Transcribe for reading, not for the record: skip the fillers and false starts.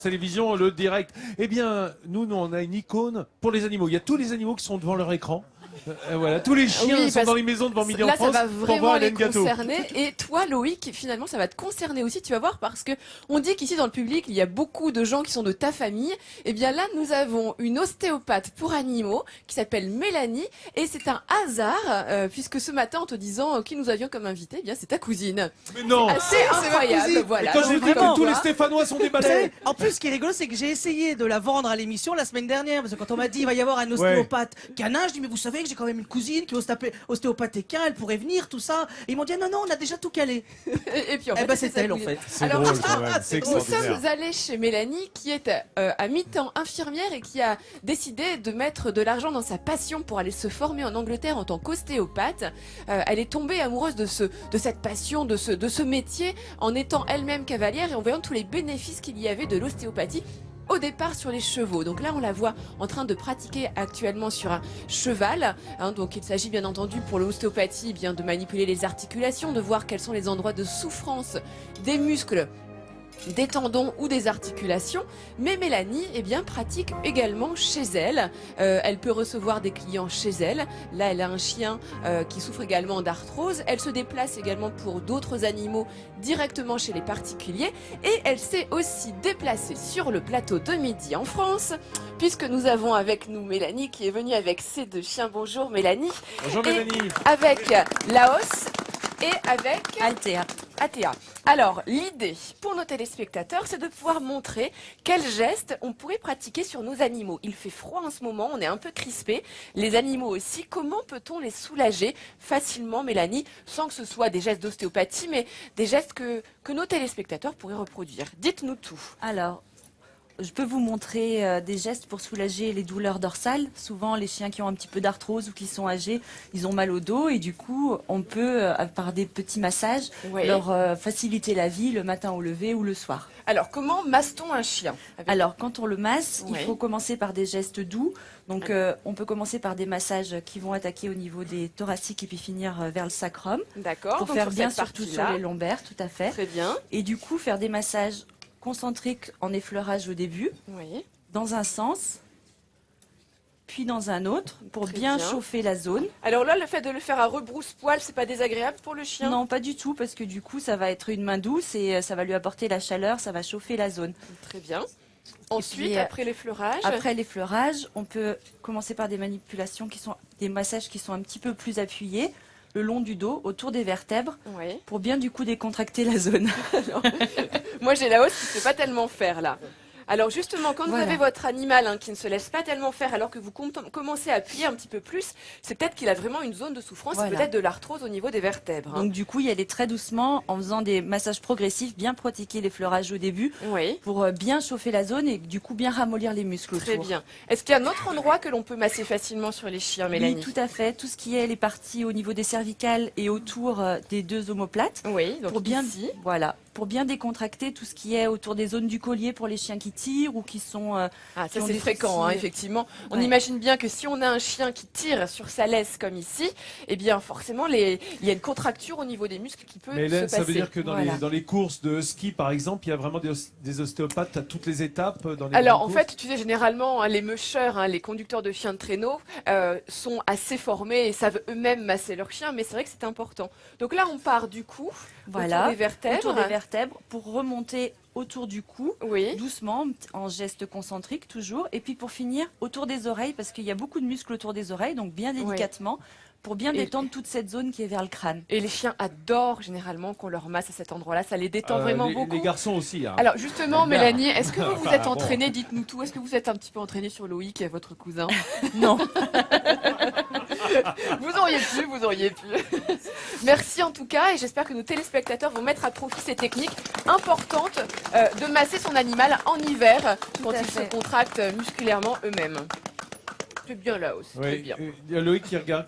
Télévision, le direct. Eh bien, nous, on a une icône pour les animaux. Il y a tous les animaux qui sont devant leur écran. Voilà, tous les chiens sont dans les maisons devant Midi en France ça va pour vraiment voir les Hélène Gâteau. concerner. Et toi, Loïc, finalement, ça va te concerner aussi, tu vas voir, parce que on dit qu'ici, dans le public, il y a beaucoup de gens qui sont de ta famille. Eh bien là, nous avons une ostéopathe pour animaux qui s'appelle Mélanie. Et c'est un hasard, puisque ce matin, en te disant qui nous avions comme invité, eh bien c'est ta cousine. Mais non! Assez incroyable, voilà. Et quand je vous dis que tous les Stéphanois sont déballés. En plus, ce qui est rigolo, c'est que j'ai essayé de la vendre à l'émission la semaine dernière, parce que quand on m'a dit il va y avoir un ostéopathe canin, je dis mais vous savez que j'ai quand même une cousine qui est ostéopathe équin, elle pourrait venir, tout ça. Et ils m'ont dit non, on a déjà tout calé. Et puis en fait, c'est elle en fait. C'est Alors, drôle quand même, c'est nous extraordinaire. sommes allés chez Mélanie, qui est à mi-temps infirmière et qui a décidé de mettre de l'argent dans sa passion pour aller se former en Angleterre en tant qu'ostéopathe. Elle est tombée amoureuse de cette passion, de ce métier, en étant elle-même cavalière et en voyant tous les bénéfices qu'il y avait de l'ostéopathie. Au départ sur les chevaux. Donc là, on la voit en train de pratiquer actuellement sur un cheval. Donc il s'agit bien entendu pour l'ostéopathie eh bien de manipuler les articulations, de voir quels sont les endroits de souffrance des muscles, des tendons ou des articulations, mais Mélanie eh bien, pratique également chez elle. Elle peut recevoir des clients chez elle. Là, elle a un chien qui souffre également d'arthrose. Elle se déplace également pour d'autres animaux directement chez les particuliers. Et elle s'est aussi déplacée sur le plateau de Midi en France, puisque nous avons avec nous Mélanie qui est venue avec ses deux chiens. Bonjour Mélanie. Bonjour Mélanie. Avec Laos et avec Althea. Athéa. Alors, l'idée pour nos téléspectateurs, c'est de pouvoir montrer quels gestes on pourrait pratiquer sur nos animaux. Il fait froid en ce moment, on est un peu crispé. Les animaux aussi, comment peut-on les soulager facilement, Mélanie, sans que ce soit des gestes d'ostéopathie, mais des gestes que nos téléspectateurs pourraient reproduire? Dites-nous tout. Alors, je peux vous montrer des gestes pour soulager les douleurs dorsales. Souvent, les chiens qui ont un petit peu d'arthrose ou qui sont âgés, ils ont mal au dos et du coup, on peut, par des petits massages, leur faciliter la vie le matin au lever ou le soir. Alors, comment masse-t-on un chien? Alors, quand on le masse, il faut commencer par des gestes doux. Donc, on peut commencer par des massages qui vont attaquer au niveau des thoraciques et puis finir vers le sacrum. D'accord. Pour faire bien surtout sur les lombaires, tout à fait. Très bien. Et du coup, faire des massages concentrique en effleurage au début, dans un sens, puis dans un autre, pour bien chauffer la zone. Alors là, le fait de le faire à rebrousse-poil, c'est pas désagréable pour le chien? Non, pas du tout, parce que du coup, ça va être une main douce et ça va lui apporter la chaleur, ça va chauffer la zone. Très bien. Ensuite, puis, après l'effleurage? Après l'effleurage, on peut commencer par des manipulations qui sont des massages qui sont un petit peu plus appuyés, le long du dos, autour des vertèbres, pour bien du coup décontracter la zone. Moi j'ai la hausse qui ne sait pas tellement faire là. Alors justement, quand vous avez votre animal qui ne se laisse pas tellement faire alors que vous commencez à appuyer un petit peu plus, c'est peut-être qu'il a vraiment une zone de souffrance et peut-être de l'arthrose au niveau des vertèbres. Donc du coup, y aller très doucement en faisant des massages progressifs, bien pratiquer l'effleurage au début pour bien chauffer la zone et du coup bien ramollir les muscles autour. Très bien. Est-ce qu'il y a un autre endroit que l'on peut masser facilement sur les chiens, Mélanie? Oui, tout à fait. Tout ce qui est les parties au niveau des cervicales et autour des deux omoplates. Oui, donc pour bien, ici. Voilà. Pour bien décontracter tout ce qui est autour des zones du collier pour les chiens qui tirent ou qui sont... ça c'est fréquent, effectivement. On imagine bien que si on a un chien qui tire sur sa laisse comme ici, eh bien forcément il y a une contracture au niveau des muscles qui peut Mais Hélène, se passer. ça veut dire que dans les courses de ski, par exemple, il y a vraiment des ostéopathes à toutes les étapes dans les Alors en courses. fait, tu sais, généralement, les mushers, les conducteurs de chiens de traîneau, sont assez formés et savent eux-mêmes masser leurs chiens, mais c'est vrai que c'est important. Donc là, on part du cou, autour des vertèbres, pour remonter autour du cou, doucement, en geste concentrique toujours. Et puis pour finir, autour des oreilles, parce qu'il y a beaucoup de muscles autour des oreilles, donc bien délicatement, pour bien détendre toute cette zone qui est vers le crâne. Et les chiens adorent généralement qu'on leur masse à cet endroit-là, ça les détend vraiment beaucoup. Les garçons aussi. Alors justement, Mélanie, est-ce que vous êtes entraînée, dites-nous tout, est-ce que vous êtes un petit peu entraînée sur Loïc, votre cousin? Non. Vous auriez pu. Merci en tout cas et j'espère que nos téléspectateurs vont mettre à profit ces techniques importantes de masser son animal en hiver quand ils se contractent musculairement eux-mêmes. C'est bien là aussi, très bien. Il y a Loïc qui regarde.